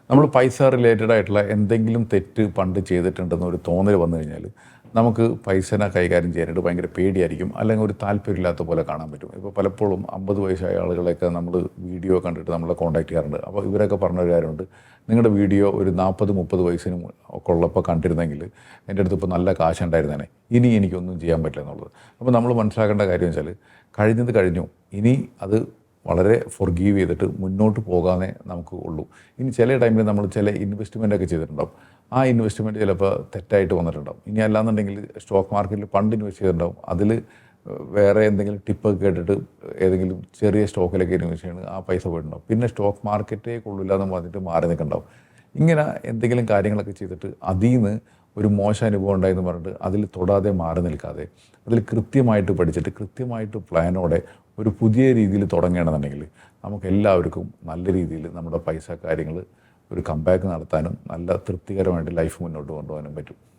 നമ്മൾ പൈസ റിലേറ്റഡ് ആയിട്ടുള്ള എന്തെങ്കിലും തെറ്റ് പണ്ട് ചെയ്തിട്ടുണ്ടെന്നൊരു തോന്നൽ വന്നു കഴിഞ്ഞാൽ നമുക്ക് പൈസനെ കൈകാര്യം ചെയ്യാനായിട്ട് ഭയങ്കര പേടിയായിരിക്കും, അല്ലെങ്കിൽ ഒരു താല്പര്യമില്ലാത്ത പോലെ കാണാൻ പറ്റും. ഇപ്പോൾ പലപ്പോഴും 50 വയസ്സായ ആളുകളെയൊക്കെ നമ്മൾ വീഡിയോ കണ്ടിട്ട് നമ്മളെ കോൺടാക്ട് ചെയ്യാറുണ്ട്. അപ്പോൾ ഇവരൊക്കെ പറഞ്ഞൊരു കാര്യമുണ്ട്, നിങ്ങളുടെ വീഡിയോ ഒരു 40-30 വയസ്സിനും ഒക്കെ ഉള്ളപ്പോൾ കണ്ടിരുന്നെങ്കിൽ എൻ്റെ അടുത്ത് ഇപ്പോൾ നല്ല കാശുണ്ടായിരുന്നേനെ, ഇനി എനിക്കൊന്നും ചെയ്യാൻ പറ്റില്ല എന്നുള്ളത്. അപ്പോൾ നമ്മൾ മനസ്സിലാക്കേണ്ട കാര്യം വെച്ചാൽ കഴിഞ്ഞത് കഴിഞ്ഞു, ഇനി അത് വളരെ ഫൊർഗീവ് ചെയ്തിട്ട് മുന്നോട്ട് പോകാനേ നമുക്ക് ഉള്ളൂ. ഇനി ചില ടൈമിൽ നമ്മൾ ചില ഇൻവെസ്റ്റ്മെൻറ്റൊക്കെ ചെയ്തിട്ടുണ്ടാവും, ആ ഇൻവെസ്റ്റ്മെൻറ്റ് ചിലപ്പോൾ തെറ്റായിട്ട് വന്നിട്ടുണ്ടാവും. ഇനി അല്ലാന്നുണ്ടെങ്കിൽ സ്റ്റോക്ക് മാർക്കറ്റിൽ ഫണ്ട് ഇൻവെസ്റ്റ് ചെയ്തിട്ടുണ്ടാവും, അതിൽ വേറെ എന്തെങ്കിലും ടിപ്പൊക്കെ കേട്ടിട്ട് ഏതെങ്കിലും ചെറിയ സ്റ്റോക്കിലൊക്കെ ഇൻവെസ്റ്റ് ചെയ്യുന്നത് ആ പൈസ പോയിട്ടുണ്ടാവും. പിന്നെ സ്റ്റോക്ക് മാർക്കറ്റേ കൊള്ളില്ല എന്ന് പറഞ്ഞിട്ട് മാറി നിൽക്കുന്നുണ്ടാവും. ഇങ്ങനെ എന്തെങ്കിലും കാര്യങ്ങളൊക്കെ ചെയ്തിട്ട് അതിൽ നിന്ന് ഒരു മോശം അനുഭവം ഉണ്ടായെന്ന് പറഞ്ഞിട്ട് അതിൽ തൊടാതെ മാറി നിൽക്കാതെ അതിൽ കൃത്യമായിട്ട് പഠിച്ചിട്ട് കൃത്യമായിട്ട് പ്ലാനോടെ ഒരു പുതിയ രീതിയിൽ തുടങ്ങുകയാണെന്നുണ്ടെങ്കിൽ നമുക്ക് എല്ലാവർക്കും നല്ല രീതിയിൽ നമ്മുടെ പൈസ കാര്യങ്ങൾ ഒരു കംബാക്ക് നടത്താനും നല്ല തൃപ്തികരമായിട്ട് ലൈഫ് മുന്നോട്ട് കൊണ്ടുപോകാനും പറ്റും.